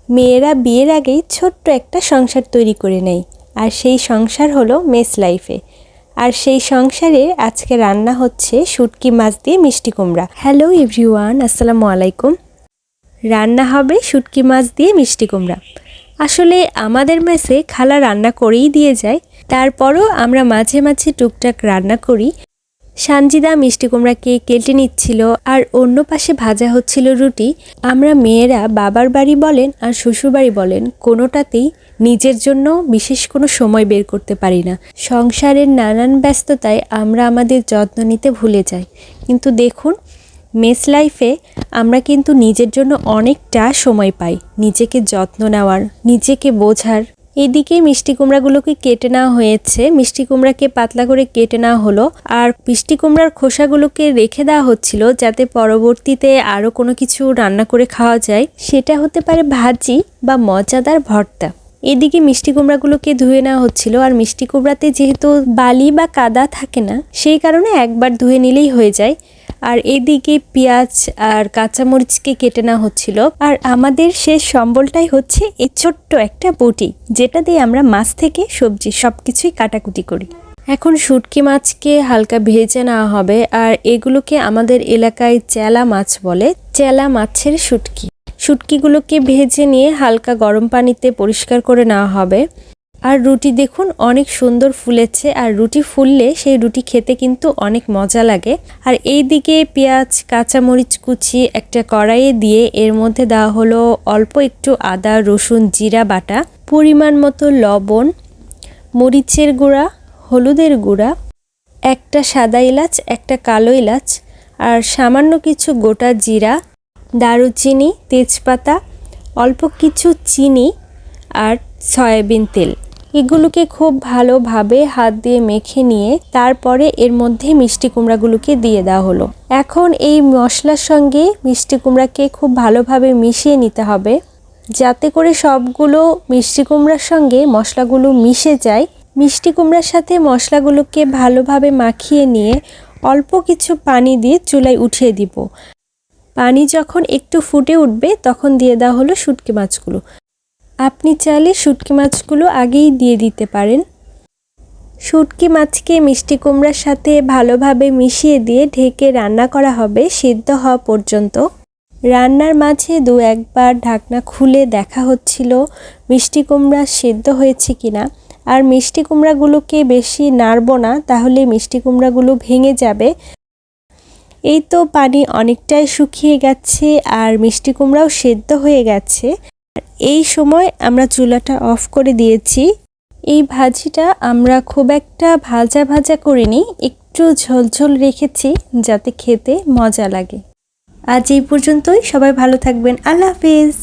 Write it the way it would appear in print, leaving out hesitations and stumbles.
মেয়েরা বিয়ের আগেই ছোট্ট একটা সংসার তৈরি করে নেয়, আর সেই সংসার হলো মেস লাইফে। আর সেই সংসারে আজকে রান্না হচ্ছে শুটকি মাছ দিয়ে মিষ্টি কুমড়া। হ্যালো এভরিওয়ান, আসসালামু আলাইকুম। রান্না হবে শুটকি মাছ দিয়ে মিষ্টি কুমড়া। আসলে আমাদের মেসে খালা রান্না করেই দিয়ে যায়, তারপরও আমরা মাঝে মাঝে টুকটাক রান্না করি। সানজিদা মিষ্টি কুমড়াকে কেটে নিচ্ছিল, আর অন্য পাশে ভাজা হচ্ছিল রুটি। আমরা মেয়েরা বাবার বাড়ি বলেন আর শ্বশুর বাড়ি বলেন, কোনোটাতেই নিজের জন্য বিশেষ কোনো সময় বের করতে পারি না। সংসারের নানান ব্যস্ততায় আমরা আমাদের যত্ন নিতে ভুলে যাই। কিন্তু দেখুন, মেস লাইফে আমরা কিন্তু নিজের জন্য অনেকটা সময় পাই, নিজেকে যত্ন নেওয়ার, নিজেকে বোঝার। এদিকে মিষ্টি কুমড়াগুলোকে কেটে নেওয়া হয়েছে। মিষ্টি কুমড়াকে পাতলা করে কেটে নেওয়া হলো, আর মিষ্টি কুমড়ার খোসাগুলোকে রেখে দেওয়া হচ্ছিল যাতে পরবর্তীতে আরও কোনো কিছু রান্না করে খাওয়া যায়। সেটা হতে পারে ভাজি বা মজাদার ভর্তা। এদিকে মিষ্টি কুমড়াগুলোকে ধুয়ে নেওয়া হচ্ছিল, আর মিষ্টি কুমড়াতে যেহেতু বালি বা কাদা থাকে না, সেই কারণে একবার ধুয়ে নিলেই হয়ে যায়। আর এদিকে পেঁয়াজ আর কাঁচামরিচকে কেটে নেওয়া হচ্ছিল। আর আমাদের শেষ সম্বলটাই হচ্ছে এই ছোট্ট একটা বটি, যেটা দিয়ে আমরা মাছ থেকে সবজি সব কিছুই কাটাকুটি করি। এখন শুটকি মাছকে হালকা ভেজে নেওয়া হবে, আর এগুলোকে আমাদের এলাকায় চেলা মাছ বলে। চেলা মাছের শুটকি। শুটকিগুলোকে ভেজে নিয়ে হালকা গরম পানিতে পরিষ্কার করে নেওয়া হবে। আর রুটি দেখুন অনেক সুন্দর ফুলেছে, আর রুটি ফুললে সেই রুটি খেতে কিন্তু অনেক মজা লাগে। আর এই দিকে পেঁয়াজ কাঁচামরিচ কুচি একটা কড়াইয়ে দিয়ে এর মধ্যে দেওয়া হলো অল্প একটু আদা রসুন জিরা বাটা, পরিমাণ মতো লবণ, মরিচের গুঁড়া, হলুদের গুঁড়া, একটা সাদা এলাচ, একটা কালো এলাচ, আর সামান্য কিছু গোটা জিরা, দারুচিনি, তেজপাতা, অল্প কিছু চিনি আর সয়াবিন তেল। এগুলোকে খুব ভালোভাবে হাত দিয়ে মেখে নিয়ে তারপরে এর মধ্যে মিষ্টি কুমড়াগুলোকে দিয়ে দেওয়া হলো। এখন এই মশলার সঙ্গে মিষ্টি কুমড়াকে খুব ভালোভাবে মিশিয়ে নিতে হবে, যাতে করে সবগুলো মিষ্টি কুমড়ার সঙ্গে মশলাগুলো মিশে যায়। মিষ্টি কুমড়ার সাথে মশলাগুলোকে ভালোভাবে মাখিয়ে নিয়ে অল্প কিছু পানি দিয়ে চুলায় উঠিয়ে দিব। পানি যখন একটু ফুটে উঠবে তখন দিয়ে দেওয়া হলো শুটকি মাছগুলো। আপনি চাইলে শুটকি মাছগুলো আগেই দিয়ে দিতে পারেন। শুটকি মাছকে মিষ্টি কুমড়ার সাথে ভালোভাবে মিশিয়ে দিয়ে ঢেকে রান্না করা হবে সিদ্ধ হওয়া পর্যন্ত। রান্নার মাঝে দু একবার ঢাকনা খুলে দেখা হচ্ছিল মিষ্টি কুমড়া সিদ্ধ হয়েছে কিনা। আর মিষ্টি কুমড়াগুলোকে বেশি নাড়ব না, তাহলে মিষ্টি কুমড়াগুলো ভেঙে যাবে। এই তো পানি অনেকটাই শুকিয়ে গেছে, আর মিষ্টি কুমড়াও সেদ্ধ হয়ে গেছে। এই সময় আমরা চুলাটা অফ করে দিয়েছি। এই ভাজিটা আমরা খুব একটা ভাজা ভাজা করিনি, একটু ঝোলঝোল রেখেছি যাতে খেতে মজা লাগে। আজ এই পর্যন্তই। সবাই ভালো থাকবেন। আল্লাহ হাফেজ।